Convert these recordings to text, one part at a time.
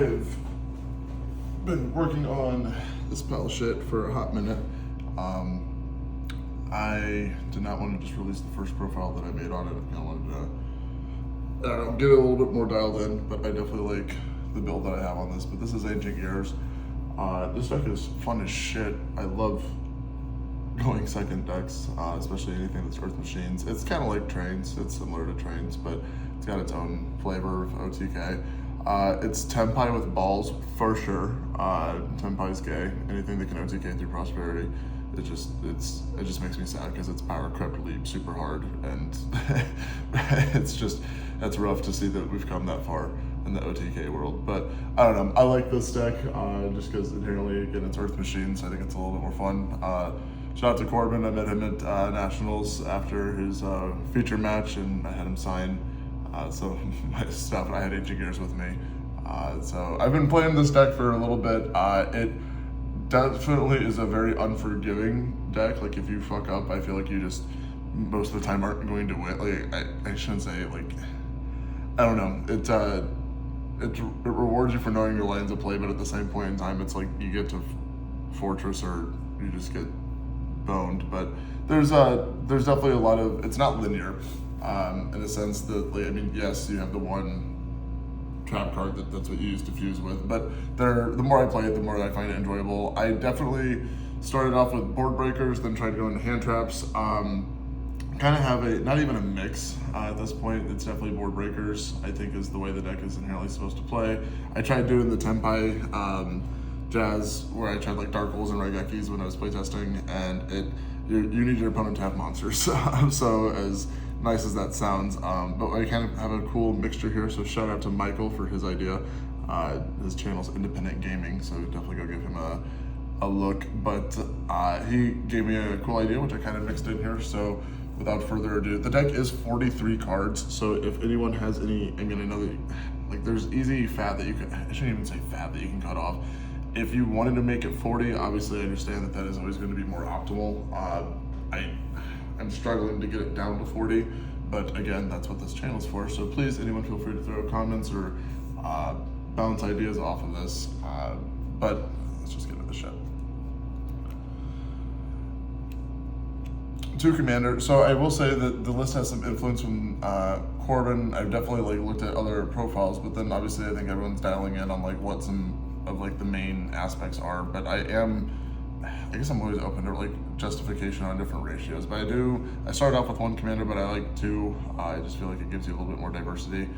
I've been working on this pile of shit for a hot minute. I did not want to just release the first profile that I made on it. I kind of wanted to, I don't know, get it a little bit more dialed in, but I definitely like the build that I have on this. But this is Ancient Gears. This deck is fun as shit. I love going second decks, especially anything that's Earth Machines. It's kind of like Trains. It's similar to Trains, but it's got its own flavor of OTK. It's Tenpai with balls, for sure. Tenpai's gay. Anything that can OTK through Prosperity, it just makes me sad because it's power crept leap super hard, and that's rough to see that we've come that far in the OTK world. But I don't know, I like this deck just because inherently, again, it's Earth Machines, so I think it's a little bit more fun. Shout out to Corbin. I met him at Nationals after his feature match, and I had him sign some of my stuff, and I had Ancient Gears with me. So I've been playing this deck for a little bit. It definitely is a very unforgiving deck. Like, if you fuck up, I feel like you just most of the time aren't going to win. Like, I shouldn't say, like, I don't know. It rewards you for knowing your lines of play, but at the same point in time, it's like you get to Fortress or you just get boned. But there's definitely a lot of, it's not linear in a sense that, like, I mean, yes, you have the one trap card that's what you use to fuse with, but the more I play it, the more I find it enjoyable. I definitely started off with board breakers, then tried to go into hand traps. Kind of have not even a mix at this point. It's definitely board breakers, I think, is the way the deck is inherently supposed to play. I tried doing the Tenpai Jazz, where I tried like Dark Holes and Raigekis when I was playtesting, and you need your opponent to have monsters. So as nice as that sounds, but I kind of have a cool mixture here, so shout out to Michael for his idea. His channel's Independent Gaming, so definitely go give him a look. But he gave me a cool idea, which I kind of mixed in here, so without further ado, the deck is 43 cards, so if anyone has any, I mean, I know that, like, there's easy fat that you can, I shouldn't even say fat, that you can cut off. If you wanted to make it 40, obviously I understand that is always going to be more optimal. I'm struggling to get it down to 40, but again, that's what this channel's for, so please, anyone feel free to throw comments or bounce ideas off of this, but let's just get into the shit. 2 commander. So I will say that the list has some influence from Corbin. I've definitely like looked at other profiles, but then obviously I think everyone's dialing in on like what some of like the main aspects are. But I guess I'm always open to like justification on different ratios. But I started off with 1 commander, but I like 2. I just feel like it gives you a little bit more diversity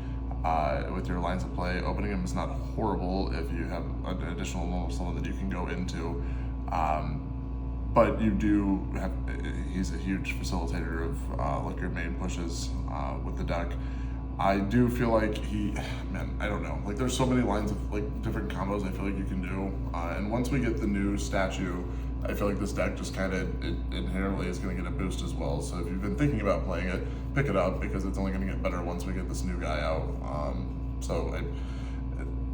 with your lines of play. Opening them is not horrible if you have an additional normal summon that you can go into. But you do have, he's a huge facilitator of like your main pushes with the deck. I do feel like man, I don't know. Like, there's so many lines of like different combos I feel like you can do. And once we get the new statue, I feel like this deck just kind of inherently is going to get a boost as well. So if you've been thinking about playing it, pick it up, because it's only going to get better once we get this new guy out.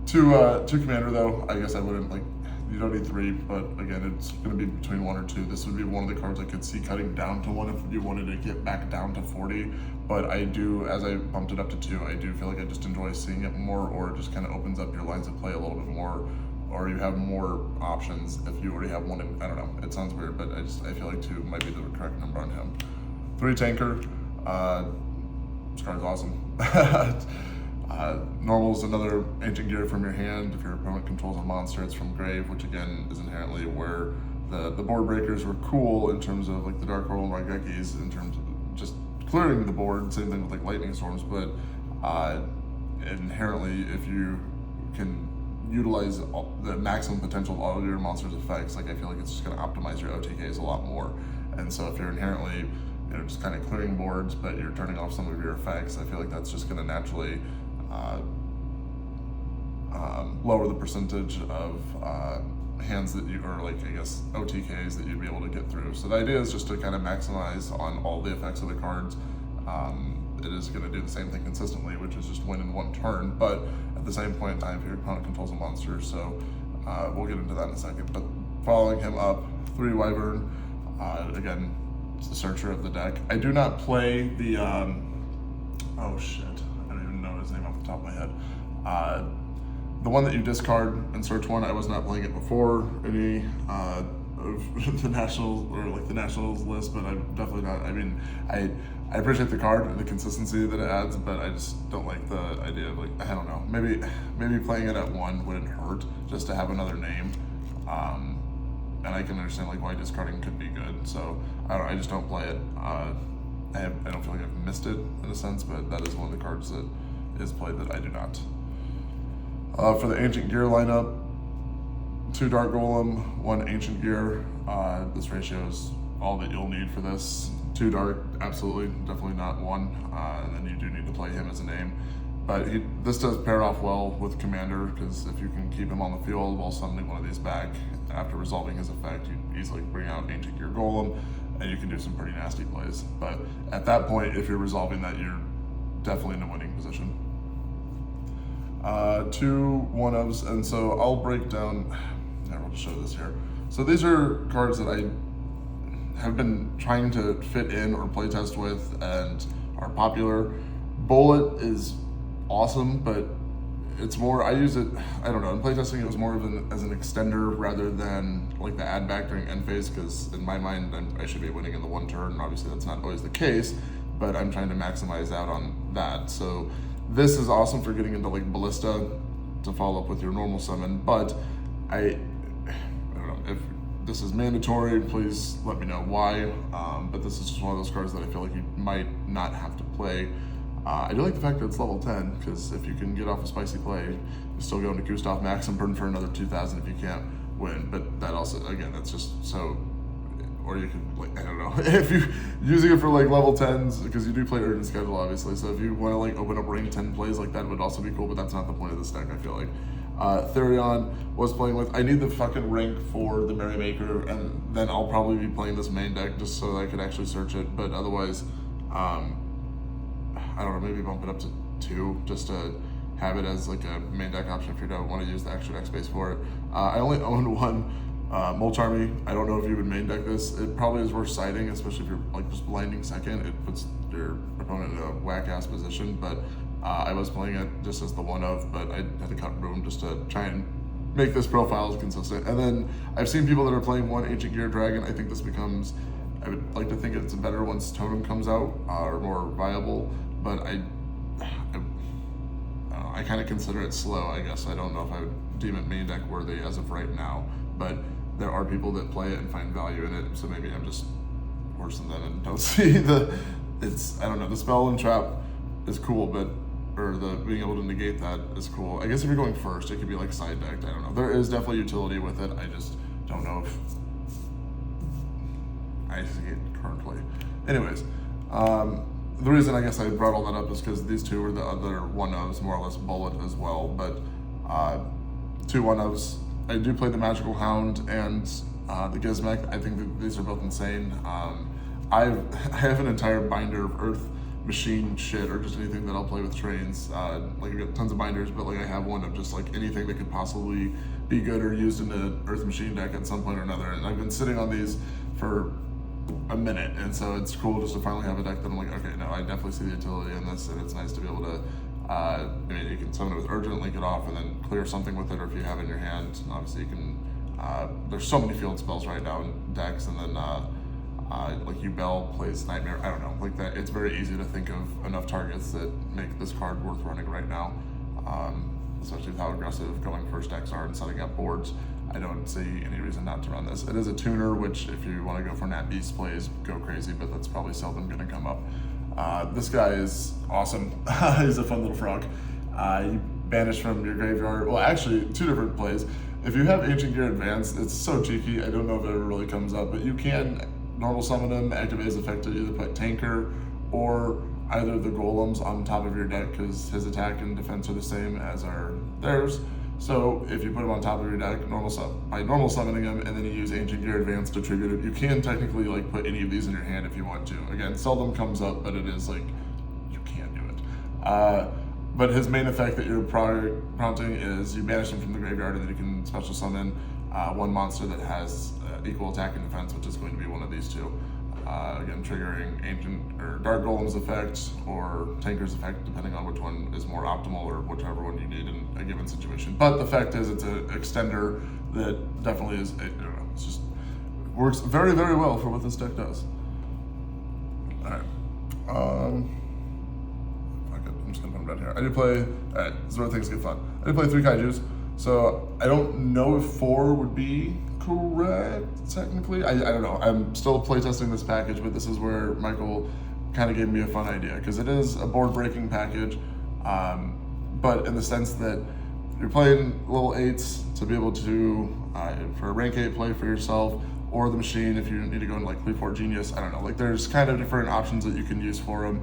Two commander though, I guess I wouldn't like. You don't need 3, but again, it's going to be between 1 or 2. This would be one of the cards I could see cutting down to 1 if you wanted to get back down to 40. But I do, as I bumped it up to 2, I do feel like I just enjoy seeing it more, or it just kind of opens up your lines of play a little bit more, or you have more options if you already have 1. I don't know, it sounds weird, but I feel like 2 might be the correct number on him. 3 tanker. This card's awesome. Normal is another Ancient Gear from your hand. If your opponent controls a monster, it's from grave, which again is inherently where the board breakers were cool in terms of like the Dark Hole and Raigekis, in terms of just clearing the board. Same thing with like Lightning Storms, but inherently, if you can utilize the maximum potential of all of your monsters' effects, like, I feel like it's just going to optimize your OTKs a lot more. And so if you're inherently, you know, just kind of clearing boards, but you're turning off some of your effects, I feel like that's just going to naturally lower the percentage of hands that you, or like, I guess, OTKs that you'd be able to get through. So the idea is just to kind of maximize on all the effects of the cards. It is going to do the same thing consistently, which is just win in 1 turn, but at the same point in time, if your opponent controls a monster, so we'll get into that in a second. But following him up, 3 Wyvern, again, it's the searcher of the deck. I do not play the, oh shit, I don't even know his name off the top of my head. The one that you discard and search one, I was not playing it before any of the nationals or like the nationals list, but I'm definitely not. I mean, I appreciate the card and the consistency that it adds, but I just don't like the idea of like, I don't know, maybe playing it at 1 wouldn't hurt just to have another name. And I can understand like why discarding could be good. So I just don't play it. I don't feel like I've missed it in a sense, but that is one of the cards that is played that I do not. For the Ancient Gear lineup, 2 Dark Golem, 1 Ancient Gear. This ratio is all that you'll need for this. 2 Dark, absolutely, definitely not 1. And then you do need to play him as a name. But this does pair off well with Commander, because if you can keep him on the field while summoning one of these back after resolving his effect, you easily bring out Ancient Gear Golem, and you can do some pretty nasty plays. But at that point, if you're resolving that, you're definitely in a winning position. 2 one-ofs, and so I'll break down, I'll show this here. So these are cards that I have been trying to fit in or playtest with and are popular. Bullet is awesome, but it's more, I use it, I don't know, in playtesting it was more of as an extender rather than like the add back during end phase, because in my mind I should be winning in the 1 turn, and obviously that's not always the case, but I'm trying to maximize out on that. So this is awesome for getting into like Ballista to follow up with your normal summon, but I don't know, if this is mandatory, please let me know why, but this is just one of those cards that I feel like you might not have to play. I do like the fact that it's level 10, because if you can get off a spicy play, you still go into Gustav Max and burn for another 2,000 if you can't win, but that also, again, that's just so, or you can, like, I don't know, if you're using it for like level 10s, because you do play Urgent Schedule, obviously, so if you want to like open up rank 10 plays like that would also be cool, but that's not the point of this deck, I feel like. Therion was playing with, I need the fucking rank for the Merrymaker, and then I'll probably be playing this main deck just so that I could actually search it, but otherwise, I don't know, maybe bump it up to 2 just to have it as like a main deck option if you don't want to use the extra deck space for it. I only own 1 Mulch Army. I don't know if you would main deck this. It probably is worth siding, especially if you're like just blinding second. It puts your opponent in a whack-ass position, but I was playing it just as the 1-of, but I had to cut room just to try and make this profile as consistent. And then I've seen people that are playing 1 Ancient Gear Dragon. I think this becomes, I would like to think it's better once Totem comes out, or more viable, but I kind of consider it slow, I guess. I don't know if I would deem it main deck worthy as of right now, but there are people that play it and find value in it, so maybe I'm just worse than them and don't see I don't know, the spell and trap is cool, but, or the being able to negate that is cool. I guess if you're going first, it could be like side decked, I don't know. There is definitely utility with it, I just don't know if I see it currently. Anyways, the reason I guess I brought all that up is because these 2 are the other 1-ofs, more or less Bullet as well, but 2 1-ofs. I do play the Magical Hound and the Gizmek. I think that these are both insane. I have an entire binder of Earth Machine shit, or just anything that I'll play with trains. Like, I've got tons of binders, but like I have one of just like anything that could possibly be good or used in the Earth Machine deck at some point or another, and I've been sitting on these for a minute, and so it's cool just to finally have a deck that I'm like, okay, no, I definitely see the utility in this, and it's nice to be able to, I mean, you can summon it with Urgent, link it off, and then clear something with it, or if you have it in your hand, obviously you can, there's so many field spells right now in decks, and then, like Ubel plays Nightmare, I don't know, like that, it's very easy to think of enough targets that make this card worth running right now, especially with how aggressive going first decks are and setting up boards. I don't see any reason not to run this. It is a tuner, which if you want to go for Nat Beast plays, go crazy, but that's probably seldom going to come up. This guy is awesome. He's a fun little frog. You banish from your graveyard. Well, actually, 2 different plays. If you have Ancient Gear Advanced, it's so cheeky. I don't know if it ever really comes up, but you can normal summon him, activate his effect to either put Tanker or either of the Golems on top of your deck, because his attack and defense are the same as are theirs. So if you put him on top of your deck, by normal summoning him, and then you use Ancient Gear Advanced to tribute it, you can technically like put any of these in your hand if you want to. Again, seldom comes up, but it is like, you can do it. But his main effect that you're prompting is you banish him from the graveyard, and then you can special summon 1 monster that has equal attack and defense, which is going to be one of these 2. Again, triggering Ancient or Dark Golem's effect or Tanker's effect, depending on which one is more optimal or whichever one you need in a given situation. But the fact is, it's an extender that definitely is, I don't know, it's just works very, very well for what this deck does. Alright. I'm just gonna put them down here. I do play, alright, this is where things get fun. I do play 3 Kaijus, so I don't know if 4 would be correct, technically. I don't know. I'm still playtesting this package, but this is where Michael kind of gave me a fun idea, because it is a board-breaking package, but in the sense that you're playing level 8s to be able to, for a rank 8 play for yourself, or the machine if you need to go into like 3-4 Genius. I don't know. Like, there's kind of different options that you can use for them,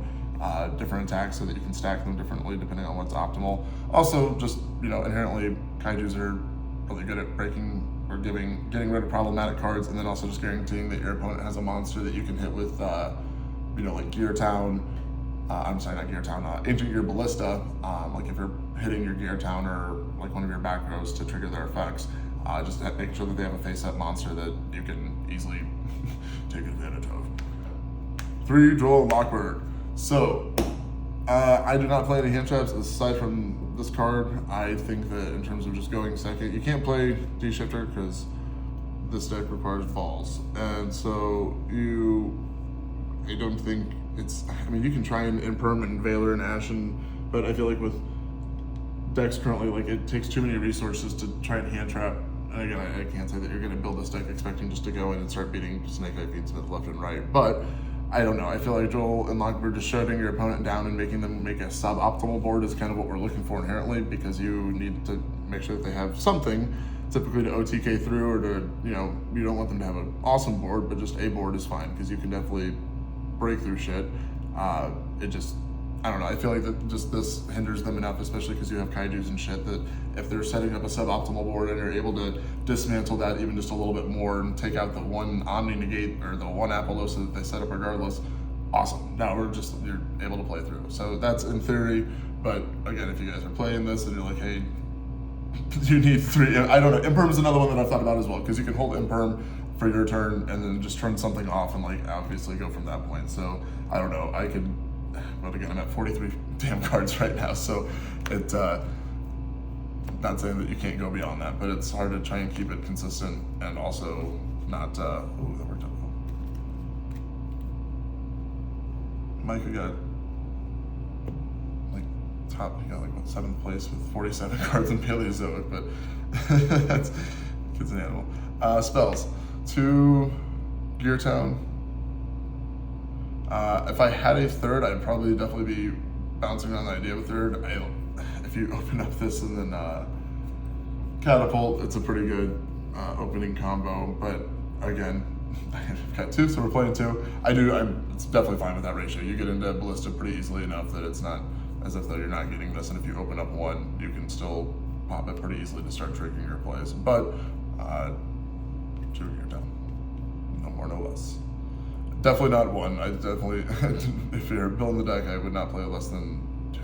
different attacks so that you can stack them differently depending on what's optimal. Also, just, you know, inherently, Kaijus are really good at breaking or getting rid of problematic cards, and then also just guaranteeing that your opponent has a monster that you can hit with, you know, like Gear Town. I'm sorry, not Gear Town, Ancient Gear Ballista. Like if you're hitting your Gear Town or like one of your back rows to trigger their effects, just make sure that they have a face-up monster that you can easily take advantage of. 3 Droll Lockbird. So, I do not play any hand traps aside from this card. I think that in terms of just going second, you can't play D-Shifter because this deck requires balls. And so I don't think it's, I mean, you can try and Imperm and Veiler and Ashen, but I feel like with decks currently, like, it takes too many resources to try and hand trap. And again, I can't say that you're gonna build this deck expecting just to go in and start beating Snake Eye Feedsmith left and right, but I don't know. I feel like Joel and Lockbird just shutting your opponent down and making them make a suboptimal board is kind of what we're looking for inherently, because you need to make sure that they have something typically to OTK through, or to, you know, you don't want them to have an awesome board, but just a board is fine, because you can definitely break through shit. It just, I don't know, I feel like that just this hinders them enough, especially because you have Kaijus and shit, that if they're setting up a suboptimal board and you're able to dismantle that even just a little bit more and take out the one Omni Negate or the one Apollosa that they set up regardless, awesome. Now you're able to play through. So that's in theory, but again, if you guys are playing this and you're like, hey, you need 3, I don't know, Imperm is another one that I've thought about as well, because you can hold Imperm for your turn and then just turn something off and like obviously go from that point. So I don't know, I could, but again, I'm at 43 damn cards right now, so it's not saying that you can't go beyond that, but it's hard to try and keep it consistent and also not, ooh, that worked out well. Micah got like top, he got like what, 7th place with 47 cards in Paleozoic, but that's, kid's an animal. Spells, 2 Gear Town. If I had a 3rd, I'd probably definitely be bouncing around the idea of a 3rd. If you open up this and then Catapult, it's a pretty good opening combo, but again, I've got 2, so we're playing 2. It's definitely fine with that ratio. You get into Ballista pretty easily enough that it's not as if though you're not getting this, and if you open up 1, you can still pop it pretty easily to start triggering your plays. But 2 Gear Town, no more, no less. Definitely not 1. I definitely, if you're building the deck, I would not play less than 2.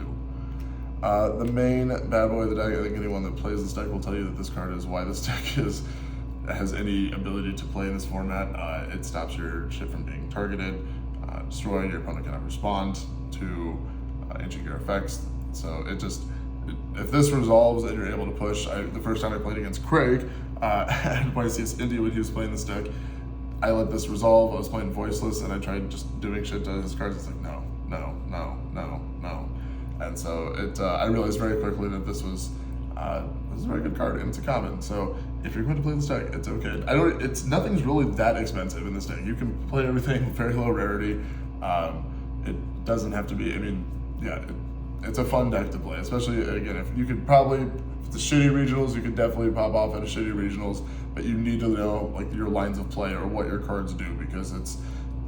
The main bad boy of the deck, I think anyone that plays this deck will tell you that this card is why this deck has any ability to play in this format. It stops your shit from being targeted, destroyed, your opponent cannot respond to Ancient Gear effects. So if this resolves and you're able to push, the first time I played against Craig at YCS Indy when he was playing this deck, I let this resolve. I was playing Voiceless and I tried just doing shit to his cards. It's like, no. And so I realized very quickly that this was a very good card and it's a common. So if you're going to play this deck, it's okay. Nothing's really that expensive in this deck. You can play everything with very low rarity. It doesn't have to be, I mean, yeah, it's a fun deck to play, especially, again, if you could probably, if the shitty regionals, you could definitely pop off at a shitty regionals, but you need to know like your lines of play or what your cards do, because it's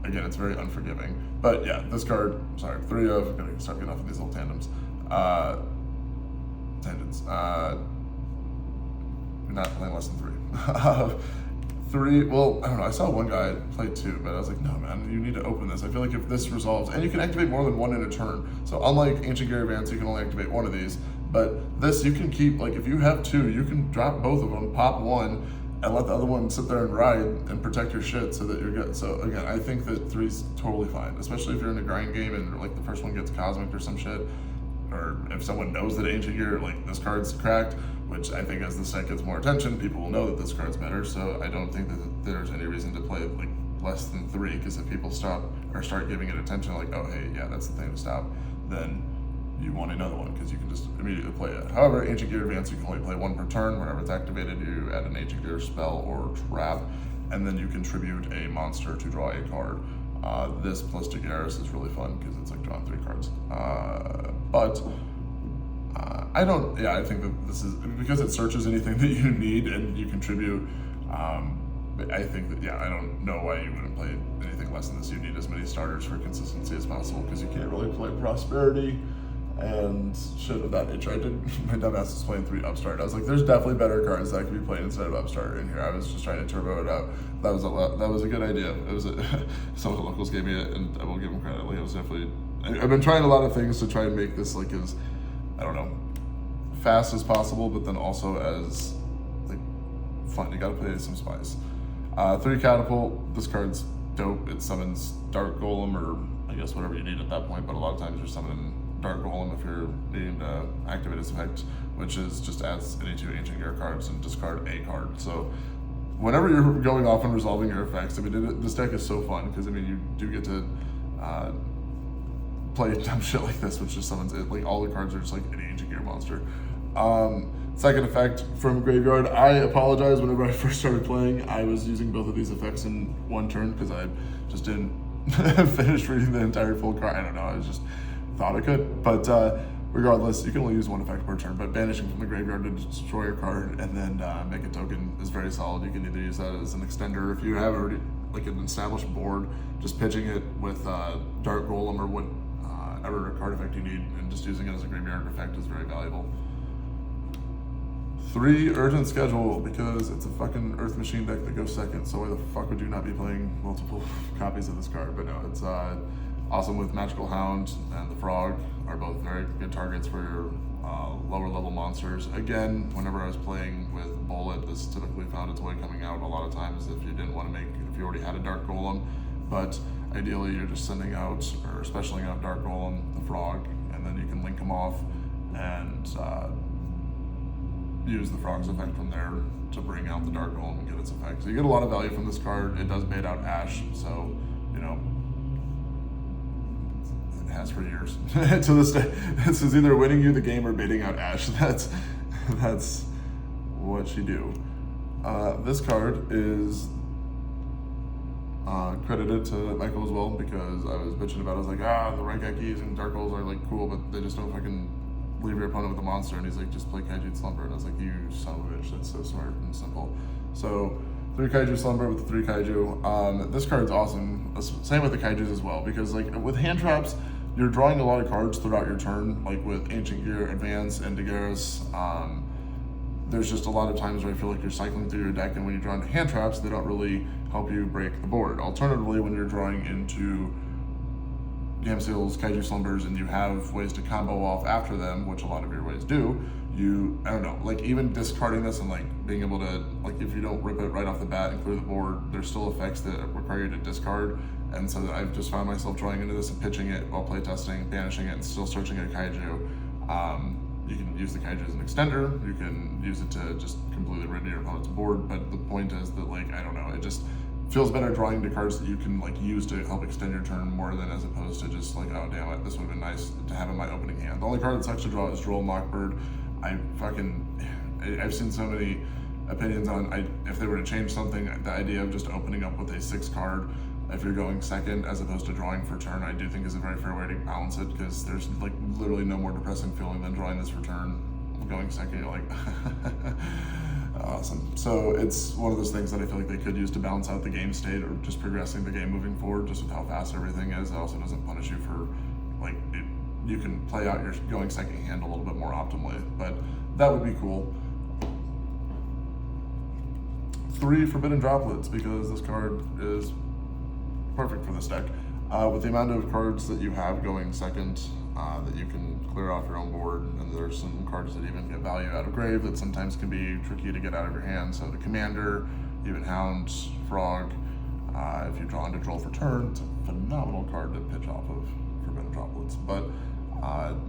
very unforgiving. But yeah, this card, sorry, 3 of, I'm gonna start getting off of these little tangents. You're not playing less than 3. 3, well, I don't know, I saw one guy play 2, but I was like, no man, you need to open this. I feel like if this resolves, and you can activate more than 1 in a turn. So unlike Ancient Gear Advance, you can only activate 1 of these, but this you can keep, like if you have 2, you can drop both of them, pop 1, and let the other one sit there and ride and protect your shit so that you're good. So again, I think that 3's totally fine, especially if you're in a grind game and like the first one gets cosmic or some shit, or if someone knows that Ancient Gear, like this card's cracked, which I think as the set gets more attention, people will know that this card's better. So I don't think that there's any reason to play like less than 3, because if people stop or start giving it attention, like, oh hey, yeah, that's the thing to stop, then you want another one because you can just immediately play it. However, Ancient Gear Advance, you can only play 1 per turn. Whenever it's activated, you add an Ancient Gear spell or trap, and then you contribute a monster to draw a card. This plus Daenerys is really fun because it's like drawing 3 cards. I think that this is, because it searches anything that you need and you contribute, I think that, I don't know why you wouldn't play anything less than this. You need as many starters for consistency as possible because you can't really play Prosperity and shit of that nature. My dumbass was playing 3 Upstart. I was like, there's definitely better cards that could be played instead of Upstart in here. I was just trying to turbo it out. That was a good idea. It was some of the locals gave me it, and I will give them credit. Like, it was definitely, I've been trying a lot of things to try and make this like as, I don't know, fast as possible, but then also as like fun. You gotta play some spice. 3 Catapult, this card's dope. It summons Dark Golem, or I guess whatever you need at that point, but a lot of times you're summoning Dark Golem if you're needing to activate its effect, which is just adds any 2 Ancient Gear cards and discard a card. So whenever you're going off and resolving your effects, I mean, this deck is so fun because, I mean, you do get to play dumb shit like this, which just summons it. Like, all the cards are just like any Ancient Gear monster. Second effect from Graveyard. I apologize, whenever I first started playing, I was using both of these effects in 1 turn because I just didn't finish reading the entire full card. I don't know, I just thought I could. But regardless, you can only use 1 effect per turn, but banishing from the graveyard to destroy a card and then make a token is very solid. You can either use that as an extender if you have already like an established board, just pitching it with Dark Golem or whatever card effect you need, and just using it as a graveyard effect is very valuable. 3 Urgent Schedule, because it's a fucking Earth Machine deck that goes second, so why the fuck would you not be playing multiple copies of this card? But no, it's awesome with Magical Hound and the Frog are both very good targets for your lower level monsters. Again, whenever I was playing with Bullet, this typically found its way coming out a lot of times if you didn't want to if you already had a Dark Golem, but ideally you're just sending out, or specialing out Dark Golem, the Frog, and then you can link them off and use the Frog's effect from there to bring out the Dark Golem and get its effect. So you get a lot of value from this card. It does bait out Ash, so, you know, it has for years. To this day, this is either winning you the game or baiting out Ash. That's what she do. This card is credited to Michael as well, because I was bitching about it. I was like, the Raigekis and Dark Holes are like cool, but they just don't fucking leave your opponent with a monster. And he's like, just play Kaiju Slumber. And I was like, you son of a bitch, that's so smart and simple. So 3 Kaiju Slumber with the 3 Kaiju. This card's awesome. Same with the Kaijus as well, because like with hand traps, you're drawing a lot of cards throughout your turn, like with Ancient Gear Advance and Daenerys. There's just a lot of times where I feel like you're cycling through your deck, and when you draw into hand traps, they don't really help you break the board. Alternatively, when you're drawing into Gamseals, Kaiju Slumbers, and you have ways to combo off after them, which a lot of your ways do, I don't know, like even discarding this and like being able to, like if you don't rip it right off the bat and clear the board, there's still effects that require you to discard. And so I've just found myself drawing into this and pitching it while playtesting, banishing it, and still searching a Kaiju. You can use the Kaiju as an extender, you can use it to just completely rid your opponent's board, but the point is that, like, I don't know, it just feels better drawing to cards that you can like use to help extend your turn more than as opposed to just like, oh damn it, this would have been nice to have in my opening hand. The only card that sucks to draw is Droll Mockbird. I've seen so many opinions on if they were to change something, the idea of just opening up with a 6 card if you're going second as opposed to drawing for turn, I do think is a very fair way to balance it, because there's like literally no more depressing feeling than drawing this for turn. Going second, you're like awesome. So it's one of those things that I feel like they could use to balance out the game state or just progressing the game moving forward, just with how fast everything is. It also doesn't punish you for like you can play out your going second hand a little bit more optimally, but that would be cool. 3 Forbidden Droplets, because this card is perfect for this deck. With the amount of cards that you have going second that you can clear off your own board, and there's some cards that even get value out of grave that sometimes can be tricky to get out of your hand. So the Commander, even Hound, Frog, if you draw into Droll for turn, it's a phenomenal card to pitch off of Forbidden Droplets. But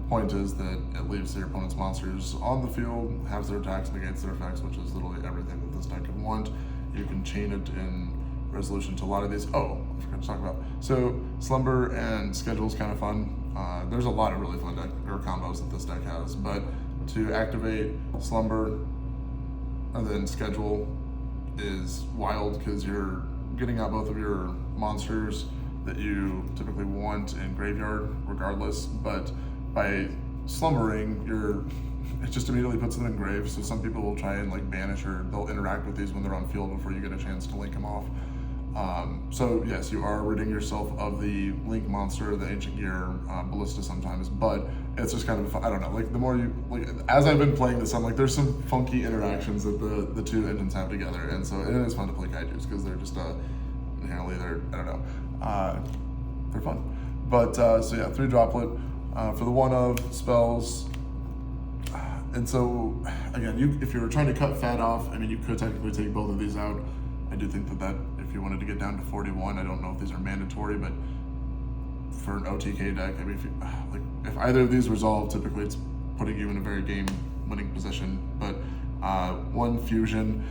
point is that it leaves your opponent's monsters on the field, has their attacks, negates their effects, which is literally everything that this deck could want. You can chain it in resolution to a lot of these. Oh, I forgot to talk about. So Slumber and Schedule is kind of fun. There's a lot of really fun deck or combos that this deck has, but to activate Slumber and then Schedule is wild because you're getting out both of your monsters that you typically want in graveyard regardless, but by slumbering, it just immediately puts them in grave. So some people will try and like banish, or they'll interact with these when they're on field before you get a chance to link them off. So yes, you are ridding yourself of the link monster, the Ancient Gear, Ballista sometimes, but it's just kind of, I don't know, like the more you, like as I've been playing this, I'm like, there's some funky interactions that the two engines have together, and so it is fun to play Kaijus because they're just inherently, I don't know, they're fun. But so yeah, 3 droplet for the 1/of spells. And so again, if you were trying to cut fat off, I mean, you could technically take both of these out. I do think that if you wanted to get down to 41, I don't know if these are mandatory, but for an OTK deck, I mean, if either of these resolve, typically it's putting you in a very game-winning position. But 1 fusion,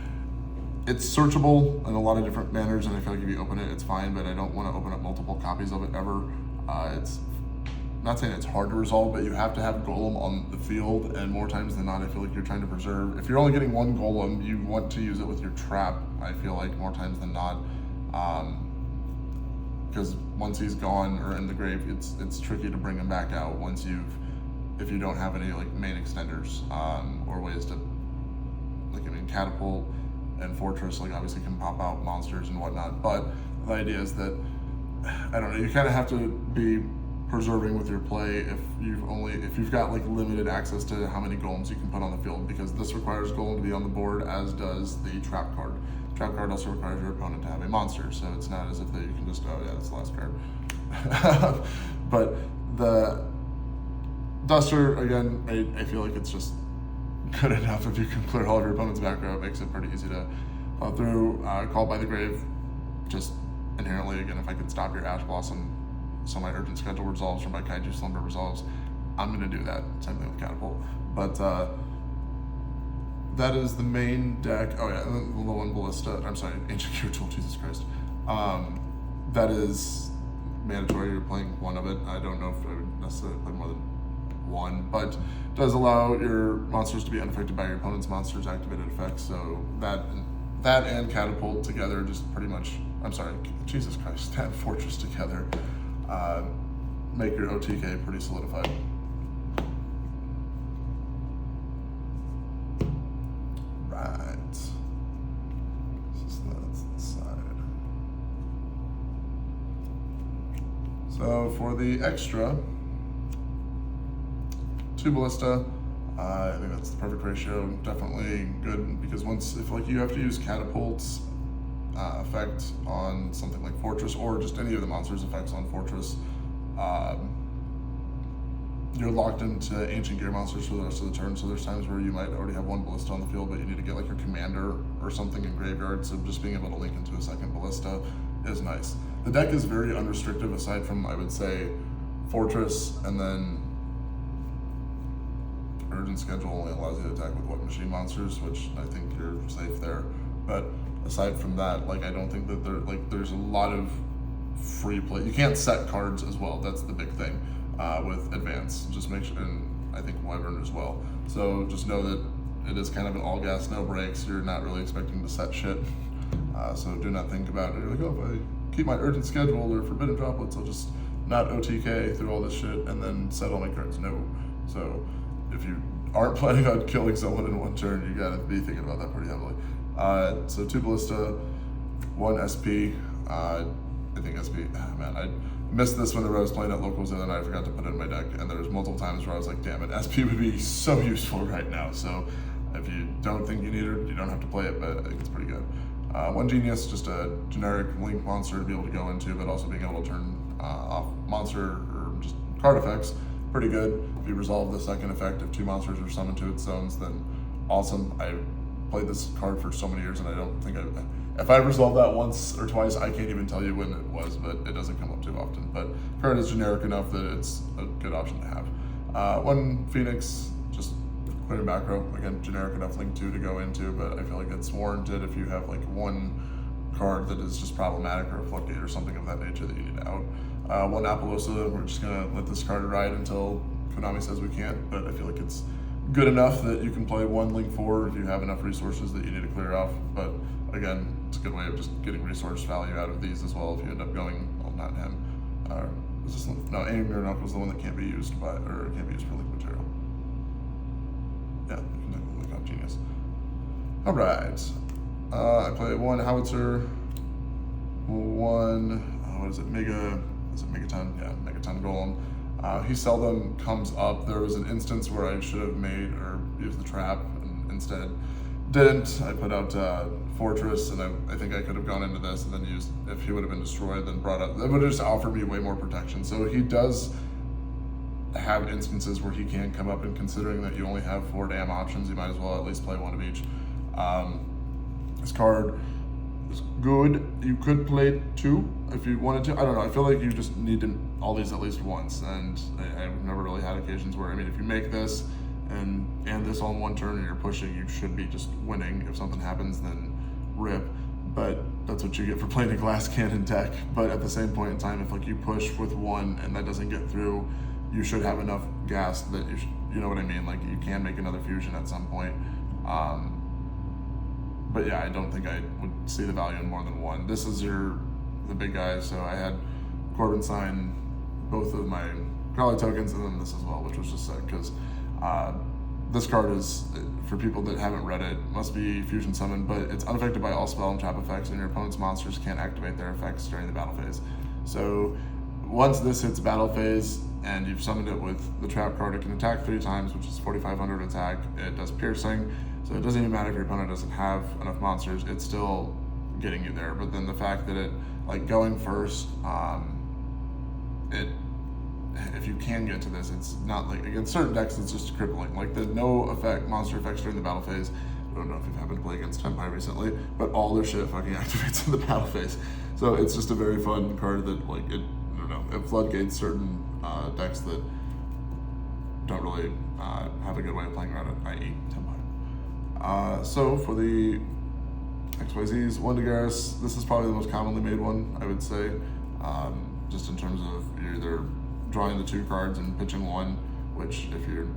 it's searchable in a lot of different manners, and I feel like if you open it, it's fine, but I don't want to open up multiple copies of it ever. It's not saying it's hard to resolve, but you have to have Golem on the field, and more times than not, I feel like you're trying to preserve. If you're only getting 1 Golem, you want to use it with your trap, I feel like, more times than not. Because once he's gone or in the grave, it's tricky to bring him back out if you don't have any like main extenders, or ways to, like, I mean, Catapult and Fortress, like, obviously can pop out monsters and whatnot, but the idea is that, I don't know, you kind of have to be preserving with your play if you've got like limited access to how many golems you can put on the field, because this requires golem to be on the board, as does the trap card. Trap card also requires your opponent to have a monster, so it's not as if you can just, oh yeah, that's the last card. But the Duster, again, I feel like it's just good enough. If you can clear all of your opponent's back row, it makes it pretty easy to follow through. Called by the Grave, just inherently, again, if I could stop your Ash Blossom so my Urgent Schedule resolves or my Kaiju Slumber resolves, I'm going to do that. Same thing with Catapult. But that is the main deck. Oh yeah, and then the 1 Ballista, I'm sorry, Ancient Gear Tool, Jesus Christ. That is mandatory. You're playing 1 of it. I don't know if I would necessarily play more than 1, but does allow your monsters to be unaffected by your opponent's monsters' activated effects. So that and Catapult together just pretty much, I'm sorry, Jesus Christ, that Fortress together make your OTK pretty solidified. Right. So that's the side. So for the extra, 2 Ballista, I think that's the perfect ratio. Definitely good, because if like you have to use Catapult's effect on something like Fortress, or just any of the monsters' effects on Fortress, you're locked into Ancient Gear monsters for the rest of the turn. So there's times where you might already have 1 Ballista on the field, but you need to get like your Commander or something in graveyard. So just being able to link into a second Ballista is nice. The deck is very unrestrictive, aside from, I would say, Fortress, and then Urgent Schedule only allows you to attack with machine monsters, which I think you're safe there. But aside from that, like, I don't think that there's a lot of free play. You can't set cards as well. That's the big thing with Advance. Just make sure, and I think Wyvern as well. So just know that it is kind of an all gas, no brakes. You're not really expecting to set shit. So do not think about it. You're like, oh, if I keep my Urgent Schedule or Forbidden Droplets, I'll just not OTK through all this shit and then set all my cards. No. So if you aren't planning on killing someone in 1 turn, you gotta be thinking about that pretty heavily. So 2 Ballista, 1 SP. I think SP, man, I missed this when I was playing at locals the other night. I forgot to put it in my deck, and there was multiple times where I was like, damn it, SP would be so useful right now. So if you don't think you need it, you don't have to play it, but I think it's pretty good. 1 Genius, just a generic link monster to be able to go into, but also being able to turn off monster or just card effects pretty good. If you resolve the second effect, if 2 monsters are summoned to its zones, then awesome. I played this card for so many years, and I don't think if I resolved that once or twice, I can't even tell you when it was, but it doesn't come up too often. But card is generic enough that it's a good option to have. 1 Phoenix, just put in back row. Again, generic enough Link 2 to go into, but I feel like it's warranted if you have like 1 card that is just problematic, or a floodgate or something of that nature that you need out. 1 Appaloosa, we're just gonna let this card ride until Konami says we can't, but I feel like it's good enough that you can play 1 Link 4 if you have enough resources that you need to clear off. But again, it's a good way of just getting resource value out of these as well if you end up going, well, not him. Is this no, Angry Knuckles, the one that can't be used by, or can't be used for Link material. Yeah, you can look up Genius. All right. I play 1 Howitzer, 1, what is it, Megaton? Yeah, Megaton Golem. He seldom comes up. There was an instance where I should have made or used the trap and instead didn't. I put out Fortress, and I think I could have gone into this and then used, if he would have been destroyed, then brought up, that would have just offered me way more protection. So he does have instances where he can come up, and considering that you only have 4 damn options, you might as well at least play 1 of each. This card is good. You could play 2 if you wanted to. I don't know. I feel like you just need to all these at least once, and I've never really had occasions where, I mean, if you make this and this on 1 turn and you're pushing, you should be just winning. If something happens, then rip. But that's what you get for playing a glass cannon deck. But at the same point in time, if like you push with 1 and that doesn't get through, you should have enough gas that you know what I mean? Like you can make another fusion at some point. But yeah, I don't think I would see the value in more than 1. This is the big guys, so I had Corbin sign both of my Crowley tokens and then this as well, which was just sick, because this card is, for people that haven't read it, must be fusion summoned, but it's unaffected by all spell and trap effects, and your opponent's monsters can't activate their effects during the battle phase. So once this hits battle phase and you've summoned it with the trap card, it can attack 3 times, which is 4,500 attack. It does piercing, so it doesn't even matter if your opponent doesn't have enough monsters, it's still getting you there. But then the fact that it, like going first, if you can get to this, it's not like, against certain decks it's just crippling. Like there's no monster effects during the battle phase. I don't know if you've happened to play against Tenpai recently, but all their shit fucking activates in the battle phase. So it's just a very fun card that, like, I don't know, it floodgates certain decks that don't really have a good way of playing around it, i.e. Tenpai. So for the XYZs, 1 Dagaris, this is probably the most commonly made one, I would say, just in terms of you're either drawing the 2 cards and pitching 1, which if you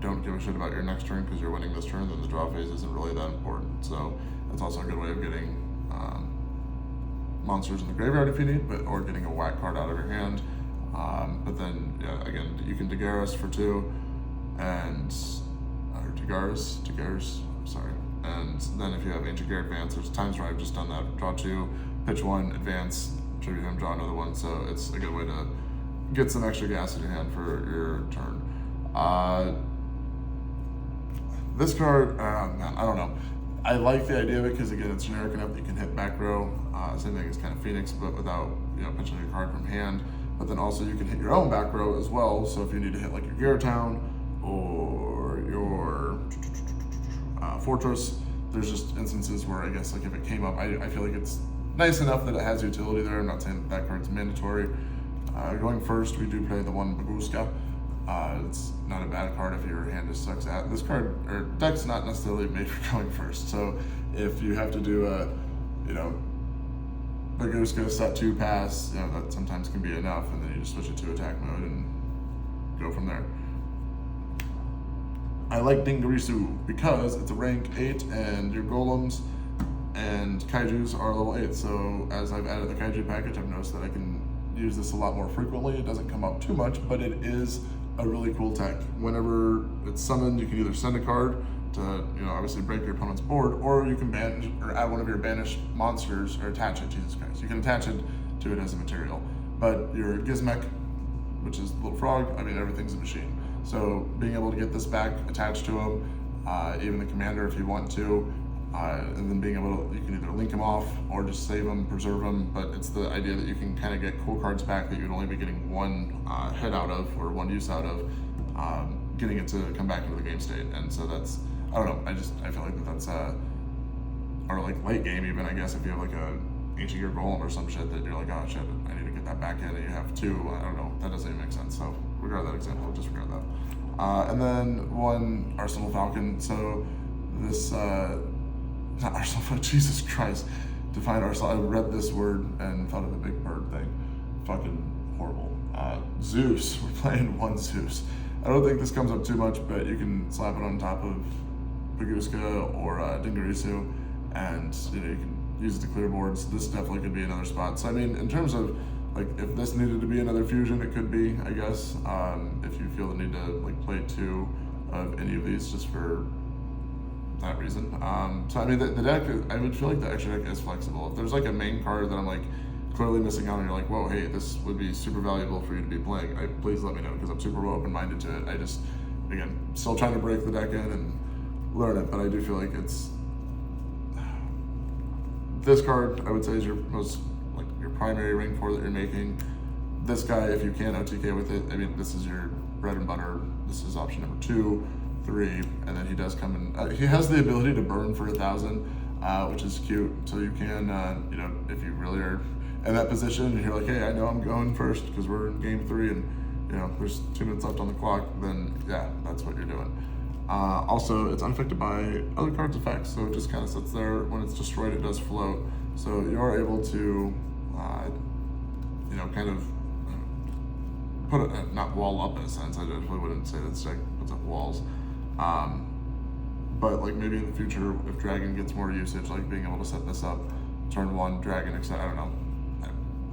don't give a shit about your next turn because you're winning this turn, then the draw phase isn't really that important. So that's also a good way of getting monsters in the graveyard if you need, or getting a whack card out of your hand. But then, yeah, again, you can Dagaris for 2, and, or Dagaris, sorry. And then if you have Ancient Gear Advance, there's times where I've just done that. Draw 2, pitch 1, advance, tribute him, draw another 1. So it's a good way to get some extra gas in your hand for your turn. This card, man, I don't know. I like the idea of it because, again, it's generic enough that you can hit back row. Same thing as kind of Phoenix, but without, pitching a card from hand. But then also you can hit your own back row as well. So if you need to hit like your Garretown or your Fortress, there's just instances where I guess like if it came up, I feel like it's nice enough that it has utility there. I'm not saying that card's mandatory. Going first, we do play the 1 Baguska. It's not a bad card if your hand just sucks at. This card, or deck's not necessarily made for going first. So if you have to do a, Baguska set 2 pass, that sometimes can be enough, and then you just switch it to attack mode and go from there. I like Dingarisu because it's a rank 8 and your golems and kaijus are level 8. So as I've added the kaiju package, I've noticed that I can use this a lot more frequently. It doesn't come up too much, but it is a really cool tech. Whenever it's summoned, you can either send a card to, obviously break your opponent's board, or you can banish or add one of your banished monsters or attach it, Jesus Christ. You can attach it to it as a material. But your Gizmek, which is the little frog, everything's a machine. So being able to get this back attached to him, even the commander if you want to, and then being able to, you can either link them off or just save them, preserve them, but it's the idea that you can kind of get cool cards back that you'd only be getting 1 hit out of or 1 use out of. getting it to come back into the game state. And so that's, I don't know, I feel like that's or like late game even, I guess, if you have like a ancient gear golem or some shit that you're like, oh shit, I need to get that back in, and you have two, I don't know, that doesn't even make sense. So regard that example, disregard that. And then one Arsenal Falcon. So this, not Arsenal, Jesus Christ, define Arsenal. I read this word and thought of the big bird thing. Fucking horrible. Zeus, we're playing one Zeus. I don't think this comes up too much, but you can slap it on top of Baguska or Dingarisu, and you can use it to clear boards. This definitely could be another spot. So I mean, in terms of like, if this needed to be another fusion, it could be, I guess. If you feel the need to like play two of any of these just for that reason. So I mean, the deck, I would feel like the extra deck is flexible. If there's like a main card that I'm like clearly missing out, and you're like, whoa, hey, this would be super valuable for you to be playing, please let me know, because I'm super open-minded to it. I just, again, still trying to break the deck in and learn it, but I do feel like it's, this card, I would say, is your most, like, your primary ring 4 that you're making. This guy, if you can OTK with it, I mean, this is your bread and butter. This is option number 2, 3, and then he does come in. He has the ability to burn for 1,000, which is cute. So you can, you know, if you really are in that position and you're like, hey, I know I'm going first because we're in game 3 and, you know, there's 2 minutes left on the clock, then yeah, that's what you're doing. Also, it's unaffected by other cards' effects, so it just kind of sits there. When it's destroyed, it does float. So you are able to, you know, kind of put it, not wall up in a sense. I definitely wouldn't say that deck puts up walls. But like maybe in the future, if Dragon gets more usage, like being able to set this up, turn 1, Dragon, etc. I don't know.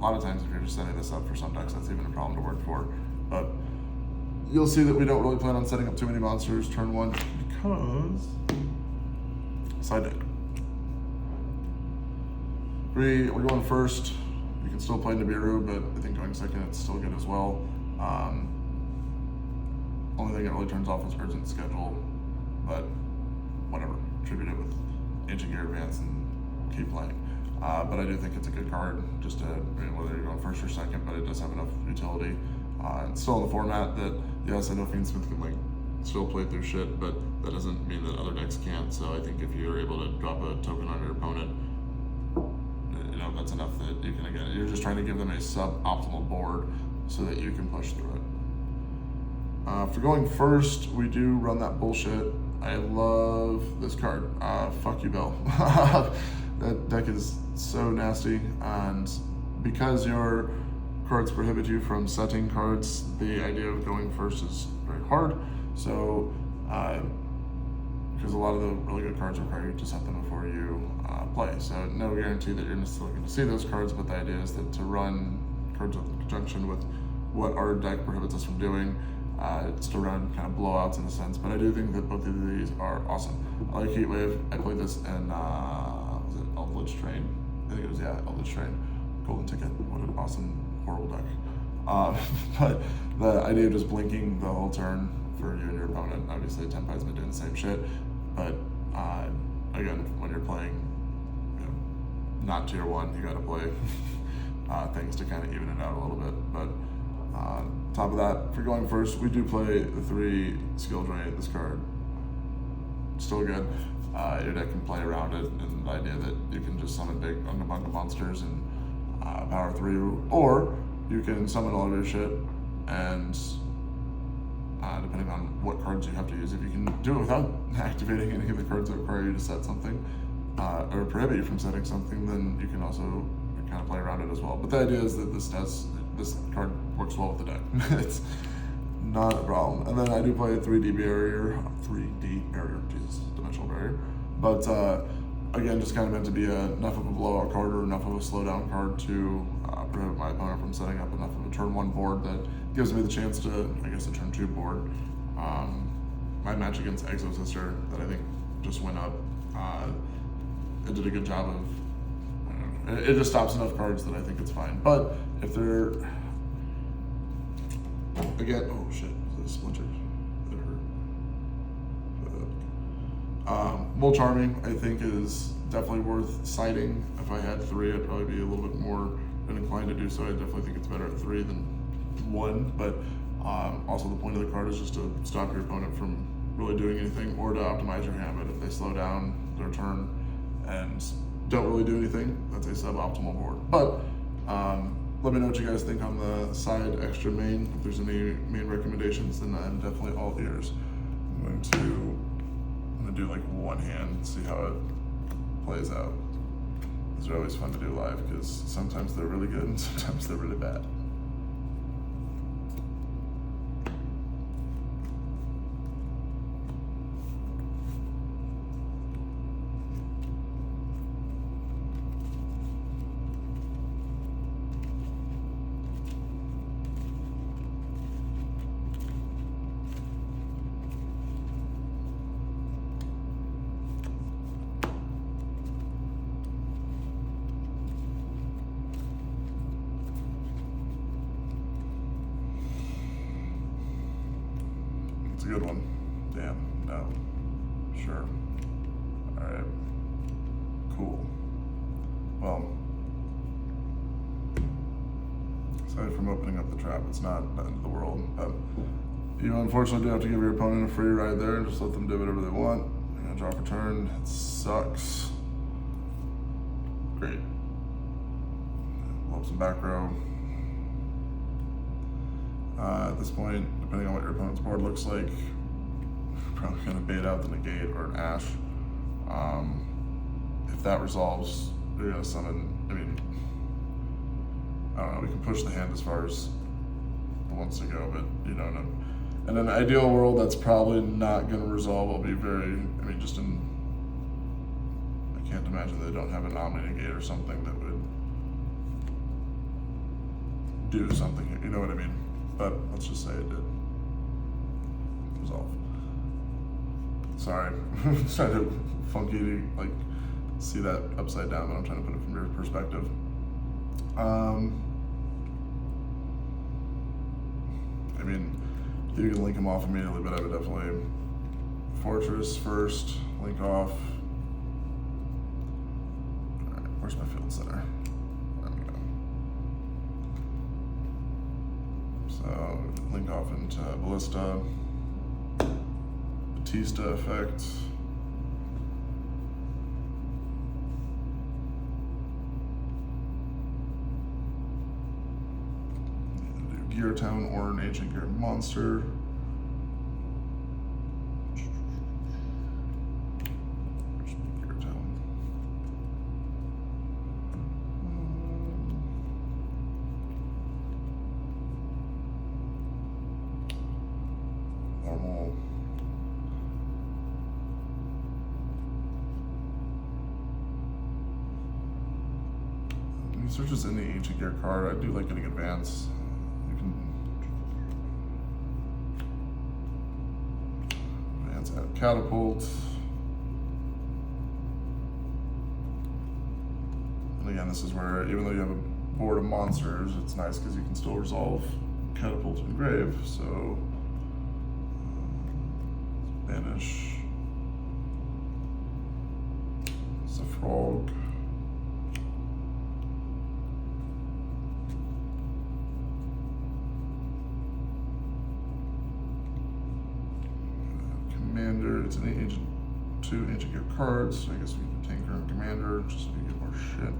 A lot of times, if you're just setting this up for some decks, that's even a problem to work for. But you'll see that we don't really plan on setting up too many monsters turn 1 because side deck. 3, we're going first. You can still play Nibiru, but I think going second, it's still good as well. Only thing it really turns off is urgent schedule, but whatever. Tribute it with Ancient Gear Advance and keep playing. But I do think it's a good card, just to, I mean, whether you're going first or second, but it does have enough utility. It's still in the format that, yes, I know Fiendsmith can like still play through shit, but that doesn't mean that other decks can't. So I think if you're able to drop a token on your opponent, you know, that's enough that you can, again, you're just trying to give them a suboptimal board so that you can push through it. For going first, we do run that bullshit. I love this card. Fuck you, Bill. That deck is so nasty, and because your cards prohibit you from setting cards, the idea of going first is very hard. So, because a lot of the really good cards require you to set them before you play. So no guarantee that you're necessarily going to see those cards, but the idea is that to run cards in conjunction with what our deck prohibits us from doing, it's to run kind of blowouts in a sense. But I do think that both of these are awesome. I like Heatwave. I played this in, was it Eldritch Train? I think it was, yeah, Eldritch Train. Golden Ticket. What an awesome, horrible deck. But the idea of just blinking the whole turn for you and your opponent, obviously Tempai's been doing the same shit, but again, when you're playing, you know, not tier 1, you gotta play things to kind of even it out a little bit. But top of that, for going first, we do play the 3 skill drain. This card, still good. Your deck can play around it, and the idea that you can just summon big bunga monsters and power 3, or you can summon all of your shit, and depending on what cards you have to use, if you can do it without activating any of the cards that require you to set something, or prohibit you from setting something, then you can also kind of play around it as well. But the idea is that this card works well with the deck. It's not a problem. And then I do play a 3D barrier, Jesus, dimensional barrier. But again, just kind of meant to be enough of a blowout card or enough of a slowdown card to prohibit my opponent from setting up enough of a turn 1 board that gives me the chance to, I guess, a turn 2 board. My match against Exosister that I think just went up, it did a good job of, I don't know, it just stops enough cards that I think it's fine. But if they're, again, oh shit, the splinters. More Charming, I think, is definitely worth citing. If I had 3, I'd probably be a little bit more inclined to do so. I definitely think it's better at 3 than 1, but Also, the point of the card is just to stop your opponent from really doing anything or to optimize your hand. But if they slow down their turn and don't really do anything, that's a suboptimal board. But let me know what you guys think on the side extra main. If there's any main recommendations, then I'm definitely all ears. I'm gonna do like one hand, see how it plays out. These are always fun to do live because sometimes they're really good and sometimes they're really bad. It's a good one. Damn, no. Sure. Alright. Cool. Well, aside from opening up the trap, it's not the end of the world. But you unfortunately do have to give your opponent a free ride there and just let them do whatever they want. You're gonna draw for turn. It sucks. Great. Pull up some back row. At this point, depending on what your opponent's board looks like, you're probably going to bait out the negate or an ash. If that resolves, you're going to summon, I don't know, we can push the hand as far as it wants to go, but you don't know. In an ideal world, that's probably not going to resolve. I'll be very, I can't imagine they don't have an omni negate or something that would do something, you know what I mean? But let's just say it did resolve. Sorry, I'm trying to funky to like see that upside down, but I'm trying to put it from your perspective. You can link them off immediately, but I would definitely Fortress first, link off. All right, where's my field center? There we go. So link off into Ballista, Batista effect. Gear Town or an Ancient Gear Monster. Gear Town. Normal. When you search this in the Ancient Gear card, I do like getting advance. Catapult. And again, this is where, even though you have a board of monsters, it's nice because you can still resolve Catapult and Grave. So, banish. It's a frog. Commander, it's an two Ancient Gear cards, so I guess we can Tanker and Commander just so we get more shit.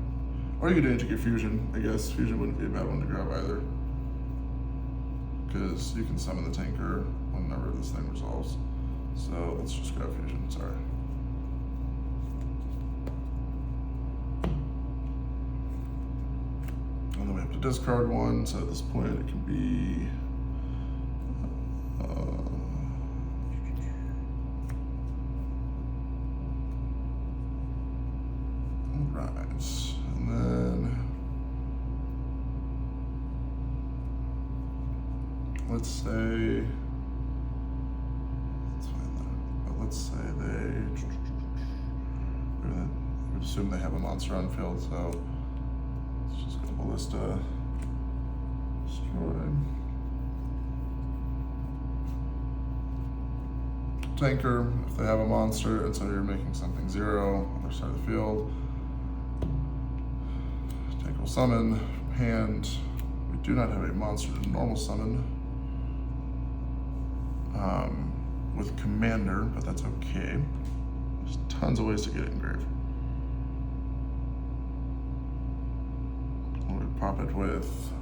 Or you could do Ancient Gear Fusion, I guess. Fusion wouldn't be a bad one to grab either. Because you can summon the Tanker whenever this thing resolves. So let's just grab Fusion, sorry. And then we have to discard one, so at this point it can be Rise, and then let's say, let's say they would assume they have a monster on field, so let's just go Ballista, destroy. Tanker, if they have a monster, and so you're making something 0 on their side of the field. Tanker will summon, hand. We do not have a monster to normal summon. with Commander, but that's okay. There's tons of ways to get it engraved. We pop it with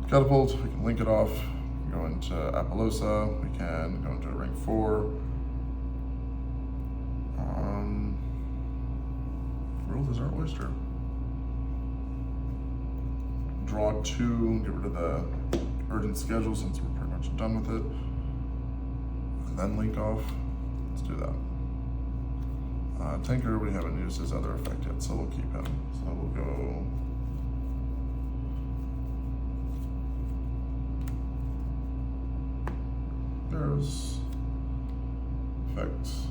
Catapult, we can link it off, we can go into Appaloosa, we can go into rank 4. Roll the Desert Oyster. Draw 2, get rid of the urgent schedule since we're pretty much done with it. And then link off. Let's do that. Tinker, we haven't used his other effect yet, so we'll keep him. So we'll go. There's effects.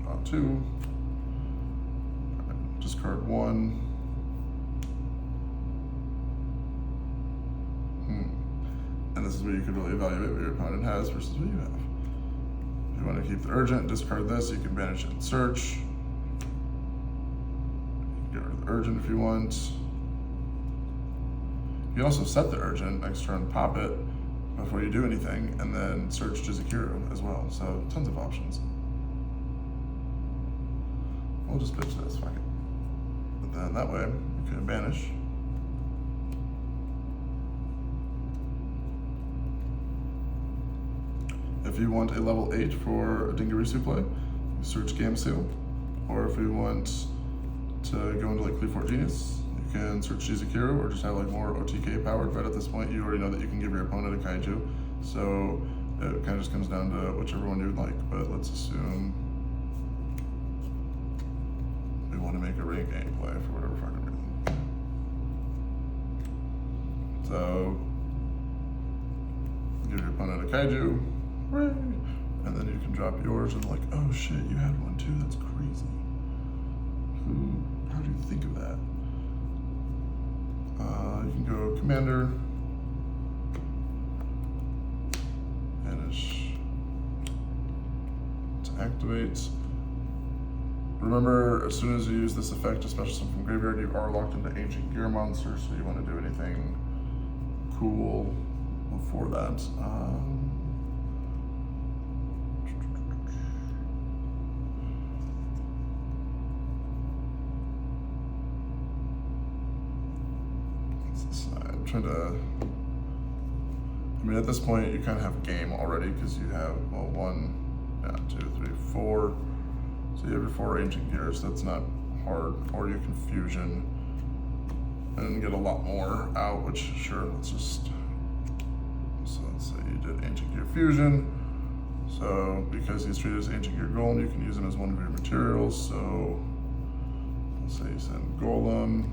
Draw 2. Discard 1. And this is where you could really evaluate what your opponent has versus what you have. If you want to keep the urgent, discard this, you can banish it and search. Get rid of the urgent if you want. You can also set the urgent next turn, pop it before you do anything, and then search Jizukiru as well. So tons of options. We'll just pitch this, fuck it. But then that way, you can banish. If you want a level 8 for a Dingirisu play, you search Gamseal. Or if you want to go into like Clearfort Genius, you can search Jizukiru or just have like more OTK powered. But at this point, you already know that you can give your opponent a Kaiju. So it kind of just comes down to whichever one you would like. But let's assume we want to make a ring game play for whatever fucking reason. So give your opponent a Kaiju. And then you can drop yours and like, oh shit, you had one too, that's crazy. How do you think of that? You can go Commander, Banish, to activate. Remember, as soon as you use this effect, especially from Graveyard, you are locked into Ancient Gear Monster, so you want to do anything cool before that. I mean, at this point, you kind of have game already because you have, well, 1, 2, 3, 4. So you have your 4 Ancient Gears. That's not hard. Or your Confusion. And get a lot more out, which, sure, let's just. So let's say you did Ancient Gear Fusion. So because he's treated as Ancient Gear Golem, you can use him as one of your materials. So let's say you send Golem.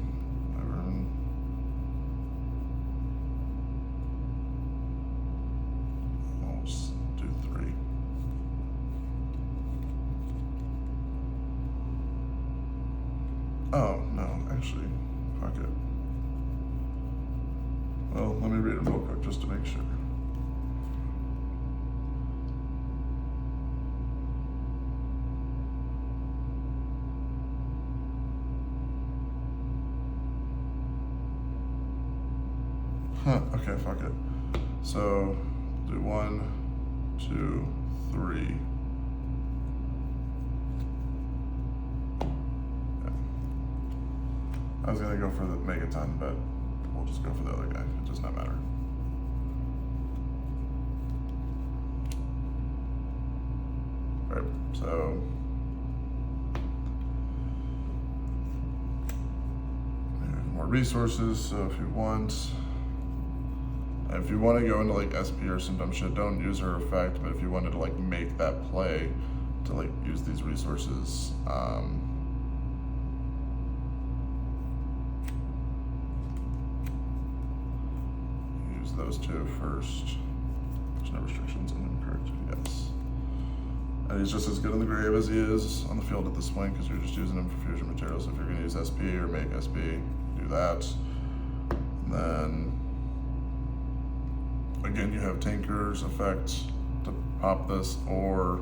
Oh, no, actually, fuck it. Well, let me read them real quick just to make sure. Okay, fuck it. So, do 1, 2, 3. I was gonna go for the Megaton, but we'll just go for the other guy. It does not matter. Right, so more resources. So if you want to go into like SP or some dumb shit, don't use her effect. But if you wanted to like make that play to like use these resources, those two first. There's no restrictions on him, correct? Yes. And he's just as good in the grave as he is on the field at this point because you're just using him for fusion materials. If you're going to use SP or make SP, do that. And then, again, you have Tinker's effect to pop this, or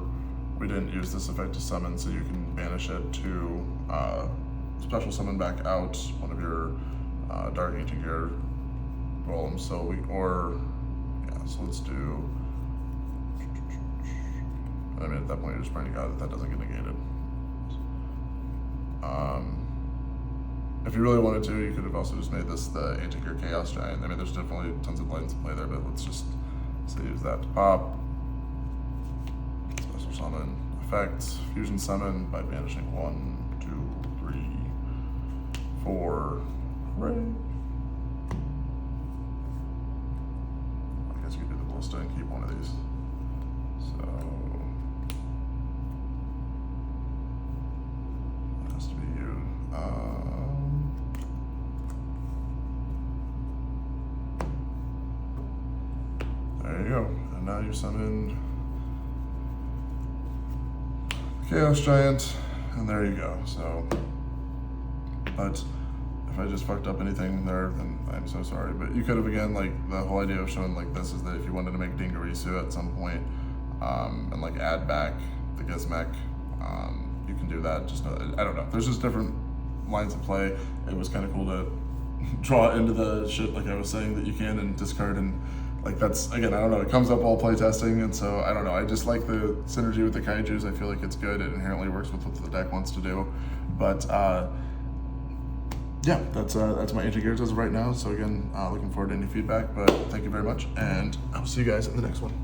we didn't use this effect to summon, so you can banish it to special summon back out one of your Dark Ancient Gear Golems. So Yeah, so let's do. I mean, at that point, you're just praying to God that doesn't get negated. If you really wanted to, you could have also just made this the Anti-Gear Chaos Giant. I mean, there's definitely tons of lines to play there, but let's just say use that to pop. Special summon. Effects. Fusion summon by banishing 1, 2, 3, 4. Hooray. I guess you could do the ballista and keep one of these. So it has to be you. There you go. And now you summon the Chaos Giant, and there you go. So, but if I just fucked up anything there, then I'm so sorry. But you could have, again, like, the whole idea of showing like this is that if you wanted to make Dingarisu at some point, and like add back the Gizmek, you can do that. Just, I don't know. There's just different lines of play. It was kind of cool to draw into the shit, like I was saying, that you can, and discard, and like that's, again, I don't know, it comes up while playtesting, and so I don't know, I just like the synergy with the Kaijus. I feel like it's good, it inherently works with what the deck wants to do, but yeah, that's my Anti-Gears as of right now. So again, looking forward to any feedback, but thank you very much, and I'll see you guys in the next one.